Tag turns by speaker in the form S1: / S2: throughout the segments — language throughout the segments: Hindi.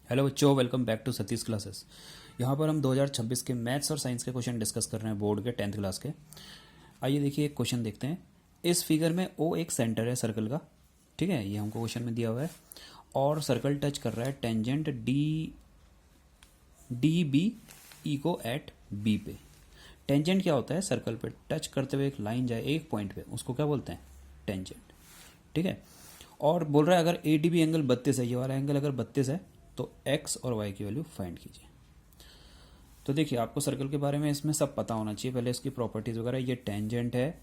S1: हेलो बच्चों, welcome back to Satish classes. यहाँ पर हम 2026 के मैथ्स और साइंस के क्वेश्चन डिस्कस कर रहे हैं, बोर्ड के 10th क्लास के। आइए देखिए, एक क्वेश्चन देखते हैं। इस फिगर में ओ एक सेंटर है सर्कल का, ठीक है, ये हमको क्वेश्चन में दिया हुआ है। और सर्कल टच कर रहा है टेंजेंट डी बी ई को एट बी पे। टेंजेंट क्या होता है? सर्कल पे टच करते हुए एक लाइन जाए एक पॉइंट पे, उसको क्या बोलते हैं? टेंजेंट, ठीक है। और बोल रहा है अगर ए डी बी एंगल 32 है, ये वाला एंगल अगर 32 है तो एक्स और वाई की वैल्यू फाइंड कीजिए। तो देखिए, आपको सर्कल के बारे में इसमें सब पता होना चाहिए, पहले इसकी प्रॉपर्टीज़ वगैरह। ये टेंजेंट है,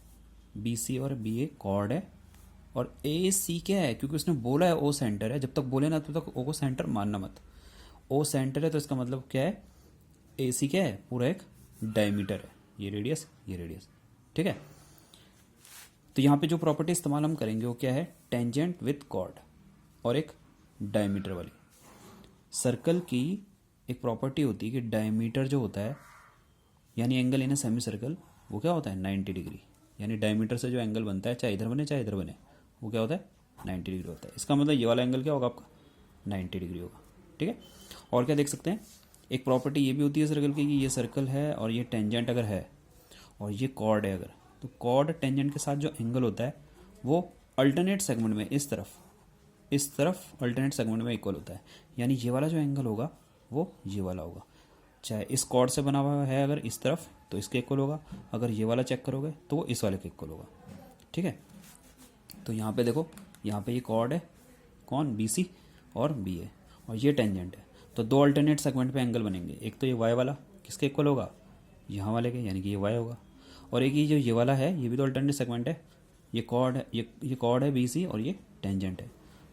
S1: बी सी और बी ए कॉर्ड है, और ए सी क्या है? क्योंकि उसने बोला है ओ सेंटर है, जब तक बोले ना तब तक ओ को सेंटर मानना मत। ओ सेंटर है तो इसका मतलब क्या है? ए सी क्या है? पूरा एक डायमीटर है, ये रेडियस, ये रेडियस, ठीक है। तो यहाँ पे जो प्रॉपर्टी इस्तेमाल हम करेंगे वो क्या है? टेंजेंट विथ कॉर्ड और एक डायमीटर वाली। सर्कल की एक प्रॉपर्टी होती है कि डायमीटर जो होता है, यानी angle in a semi circle, वो क्या होता है? 90 डिग्री। यानी डायमीटर से जो एंगल बनता है, चाहे इधर बने चाहे इधर बने, वो क्या होता है? 90 डिग्री होता है। इसका मतलब ये वाला एंगल क्या होगा आपका? 90 डिग्री होगा, ठीक है। और क्या देख सकते हैं, एक प्रॉपर्टी ये भी होती है सर्कल की कि ये सर्कल है और ये टेंजेंट अगर है और ये कॉर्ड है अगर, तो कॉर्ड टेंजेंट के साथ जो एंगल होता है वो अल्टरनेट सेगमेंट में इस तरफ अल्टरनेट सेगमेंट में इक्वल होता है। यानी ये वाला जो एंगल होगा वो ये वाला होगा। चाहे इस कॉर्ड से बना हुआ है अगर इस तरफ, तो इसके इक्वल होगा। अगर ये वाला चेक करोगे तो वो इस वाले के इक्वल होगा, ठीक है। तो यहाँ पे देखो, यहाँ पे ये कॉर्ड है, कौन? बी सी और बी ए, और ये टेंजेंट है। तो दो अल्टरनेट सेगमेंट पे एंगल बनेंगे। एक तो ये वाई वाला किसके इक्वल होगा? यहाँ वाले के, यानी कि ये वाई होगा। और एक ये जो ये वाला है, ये भी तो अल्टरनेट सेगमेंट है। ये कॉर्ड है, ये कॉर्ड है बी सी, और ये टेंजेंट है।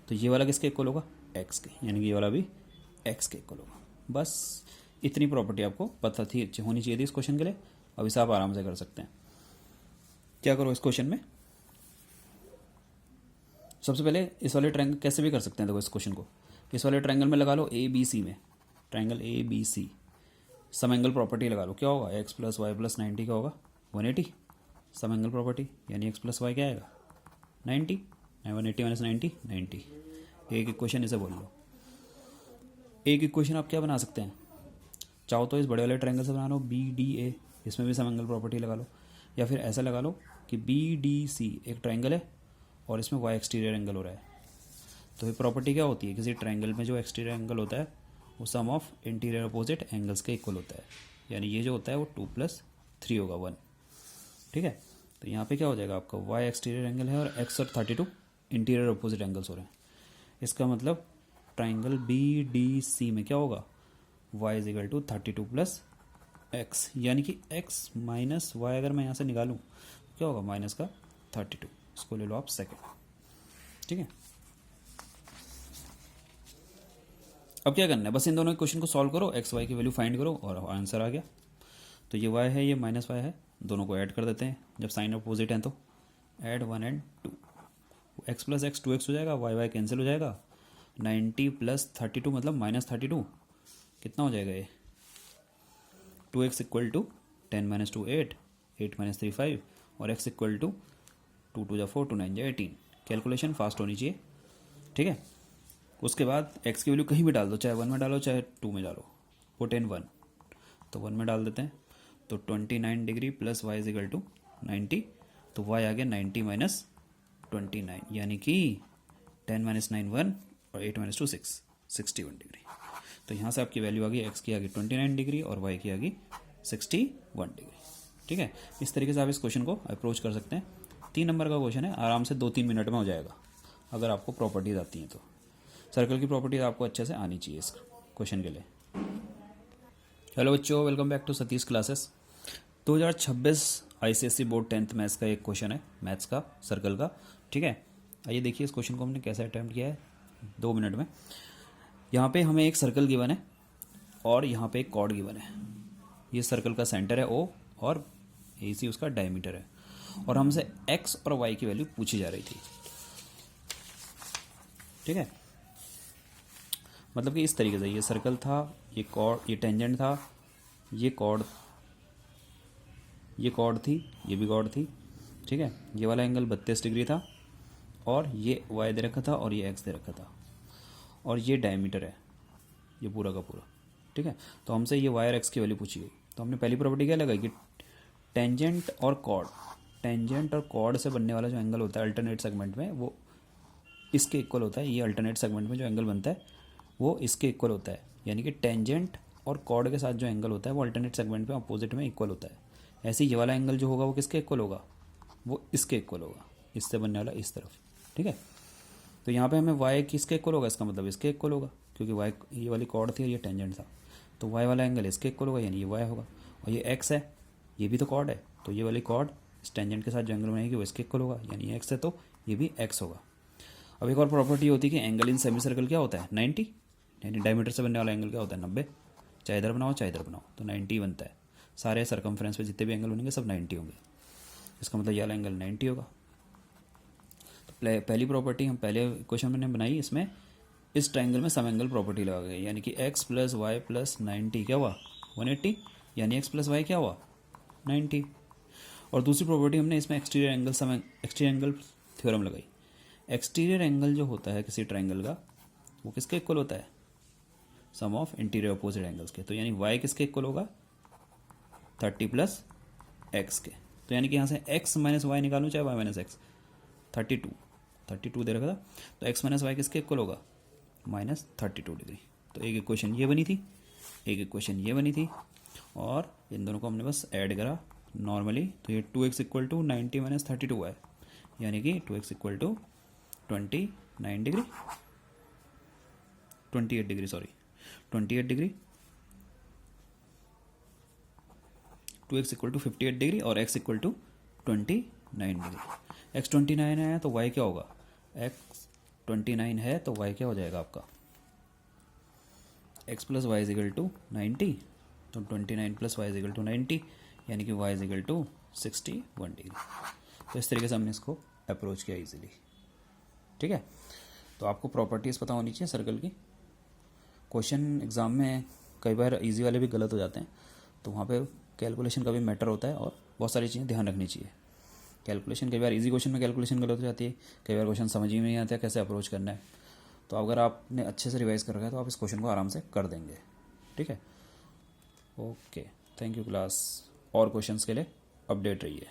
S1: तो ये वाला किसके इक्वल होगा? एक्स के, यानी कि ये वाला भी एक्स के इक्वल होगा। बस इतनी प्रॉपर्टी आपको पता थी, होनी चाहिए थी इस क्वेश्चन के लिए। अब इसे आप आराम से कर सकते हैं। क्या करो इस क्वेश्चन में, सबसे पहले इस वाले ट्रायंगल कैसे भी कर सकते हैं। देखो इस क्वेश्चन को इस वाले ट्रायंगल में लगा लो, ए बी सी में, triangle A B C, sum angle property लगा लो। क्या होगा? एक्स प्लस वाई प्लस 90 का होगा 180। सम एंगल प्रॉपर्टी यानी एक्स प्लस वाई क्या आएगा? 90। 180 माइनस 90 90। एक इक्वेशन इसे बोल लो। एक इक्वेशन आप क्या बना सकते हैं, चाहो तो इस बड़े वाले ट्रायंगल से बना लो, बी डी ए, इसमें भी सम एंगल प्रॉपर्टी लगा लो। या फिर ऐसा लगा लो कि बी डी सी एक ट्रायंगल है और इसमें वाई एक्सटीरियर एंगल हो रहा है। तो ये प्रॉपर्टी क्या होती है? किसी ट्रायंगल में जो एक्सटीरियर एंगल होता है वो सम ऑफ इंटीरियर अपोजिट एंगल्स के इक्वल होता है। यानी ये जो होता है वो 2+3 होगा 1, ठीक है। तो यहाँ पे क्या हो जाएगा आपका? वाई एक्सटीरियर एंगल है और एक्स और 32 इंटीरियर अपोजिट एंगल्स हो रहे हैं। इसका मतलब ट्राइंगल बी डी सी में क्या होगा? y is equal to 32 plus x, यानी कि x माइनस वाई अगर मैं यहाँ से निकालूँ क्या होगा? माइनस का 32। इसको ले लो आप सेकेंड, ठीक है। अब क्या करना है, बस इन दोनों क्वेश्चन को सॉल्व करो, एक्स वाई की वैल्यू फाइंड करो और आंसर आ गया। तो ये y है, ये माइनस वाई है, दोनों को ऐड कर देते हैं। जब साइन अपोजिट हैं तो add 1 and 2, x plus x 2x हो जाएगा, वाई वाई कैंसिल हो जाएगा। 90 प्लस 32 मतलब माइनस 32, कितना हो जाएगा ये? 2x equal to 10 minus 2 8, 8 minus 3 5, और x equal to 2 2 4 2 9 18। Calculation fast होनी चाहिए, ठीक है। उसके बाद x की वैल्यू कहीं भी डाल दो, चाहे 1 में डालो चाहे 2 में डालो। पुट इन 1, तो 1 में डाल देते हैं। तो 29 degree plus y is equal to 90। तो y आ गया 90 माइनस 29, यानी कि 10 माइनस 9 1 और 8 माइनस 2 6, 61 डिग्री। तो यहाँ से आपकी वैल्यू आ गई, एक्स की आ गई 29 डिग्री और वाई की आ गई 61 डिग्री, ठीक है। इस तरीके से आप इस क्वेश्चन को अप्रोच कर सकते हैं। 3 नंबर का क्वेश्चन है, आराम से 2-3 मिनट में हो जाएगा अगर आपको प्रॉपर्टीज आती हैं तो। सर्कल की प्रॉपर्टीज आपको अच्छे से आनी चाहिए इस क्वेश्चन के लिए। हेलो बच्चों, welcome back to Satish classes. 2026 ICSE board 10th maths का एक क्वेश्चन है, मैथ्स का, सर्कल का, ठीक है। आइए देखिए इस क्वेश्चन को हमने कैसे अटैम्प्ट किया है 2 मिनट में। यहाँ पे हमें एक सर्कल गिवन है और यहाँ पे एक कॉर्ड गिवन है। ये सर्कल का सेंटर है O और ए सी उसका डायमीटर है, और हमसे x और y की वैल्यू पूछी जा रही थी, ठीक है। मतलब कि इस तरीके से ये सर्कल था, ये कॉर्ड, ये टेंजेंट था, ये कॉर्ड थी, ये भी कॉर्ड थी, ठीक है। ये वाला एंगल 32 डिग्री था और ये y दे रखा था और ये x दे रखा था, और ये डायमीटर है, ये पूरा का पूरा, ठीक है। तो हमसे ये वाई और एक्स की वैल्यू पूछी गई, तो हमने पहली प्रॉपर्टी क्या लगाई कि टेंजेंट और कॉर्ड, टेंजेंट और कॉर्ड से बनने वाला जो एंगल होता है अल्टरनेट सेगमेंट में वो इसके इक्वल होता है। ये अल्टरनेट सेगमेंट में जो एंगल बनता है वो इसके इक्वल होता है, यानी कि टेंजेंट और कॉर्ड के साथ जो एंगल होता है वो अल्टरनेट सेगमेंट में अपोजिट में इक्वल होता है। ऐसे ये वाला एंगल जो होगा वो किसके इक्वल होगा, वो इसके इक्वल होगा, इससे बनने वाला इस तरफ, ठीक है। तो यहाँ पे हमें y किसके इक्वल होगा, इसका मतलब इसके इक्वल होगा, क्योंकि y ये वाली कॉर्ड थी और ये टेंजेंट था, तो y वाला एंगल इसके इक्वल होगा, यानी ये y होगा। और ये x है, ये भी तो कॉर्ड है, तो ये वाली कॉर्ड इस टेंजेंट के साथ जो एंगल बनाएगी वो इसके इक्वल होगा, यानी ये x है तो ये भी x होगा। अब एक और प्रॉपर्टी होती है कि एंगल इन सेमी सर्कल क्या होता है 90, यानी डायमीटर से बनने वाला एंगल क्या होता है 90, चाहे इधर बनाओ चाहे इधर बनाओ तो 90 बनता है। सारे सर्कमफ्रेंस पे जितने भी एंगल बनेंगे सब 90 होंगे, इसका मतलब ये वाला एंगल 90 होगा। तो पहली प्रॉपर्टी हम पहले क्वेश्चन में बनाई, इसमें इस ट्रायंगल में सम एंगल प्रॉपर्टी लगा गई, यानी कि x प्लस वाई प्लस 90 क्या हुआ 180, यानी x प्लस वाई क्या हुआ 90। और दूसरी प्रॉपर्टी हमने इसमें एक्सटीरियर एंगल थ्योरम लगाई। एक्सटीरियर एंगल जो होता है किसी ट्रायंगल का वो किसके इक्वल होता है, सम ऑफ इंटीरियर अपोजिट एंगल्स के, तो यानी y किसके इक्वल होगा 30 प्लस एक्स के। तो यानी कि यहाँ से x माइनस वाई निकालूँ चाहे y माइनस एक्स, 32 दे रखा था, तो x माइनस वाई किसके इक्वल होगा माइनस 32 डिग्री। तो एक इक्वेशन ये बनी थी, एक इक्वेशन ये बनी थी, और इन दोनों को हमने बस ऐड करा नॉर्मली, तो ये 2x इक्वल टू 90 माइनस 32 है, यानी कि 2x equal to 28 degree 28 degree, 2x equal to 58 degree और x equal to 29 degree. x 29 है तो y क्या होगा, x 29 है तो y क्या हो जाएगा आपका x plus y is equal to 90, तो 29 plus y is equal to 90, यानी कि y is equal to 61 degree. तो इस तरीके से हमने इसको अप्रोच किया इजीली, ठीक है। तो आपको प्रॉपर्टीज़ पता होनी चाहिए सर्कल की। क्वेश्चन एग्ज़ाम में कई बार इजी वाले भी गलत हो जाते हैं, तो वहाँ पे कैलकुलेशन का भी मैटर होता है और बहुत सारी चीज़ें ध्यान रखनी चाहिए। कैलकुलेशन कई बार इजी क्वेश्चन में कैलकुलेशन गलत हो जाती है, कई बार क्वेश्चन समझ ही नहीं आता है कैसे अप्रोच करना है। तो अगर आपने अच्छे से रिवाइज कर रखा है तो आप इस क्वेश्चन को आराम से कर देंगे, ठीक है। Okay, thank you class. और क्वेश्चंस के लिए अपडेट रहिए।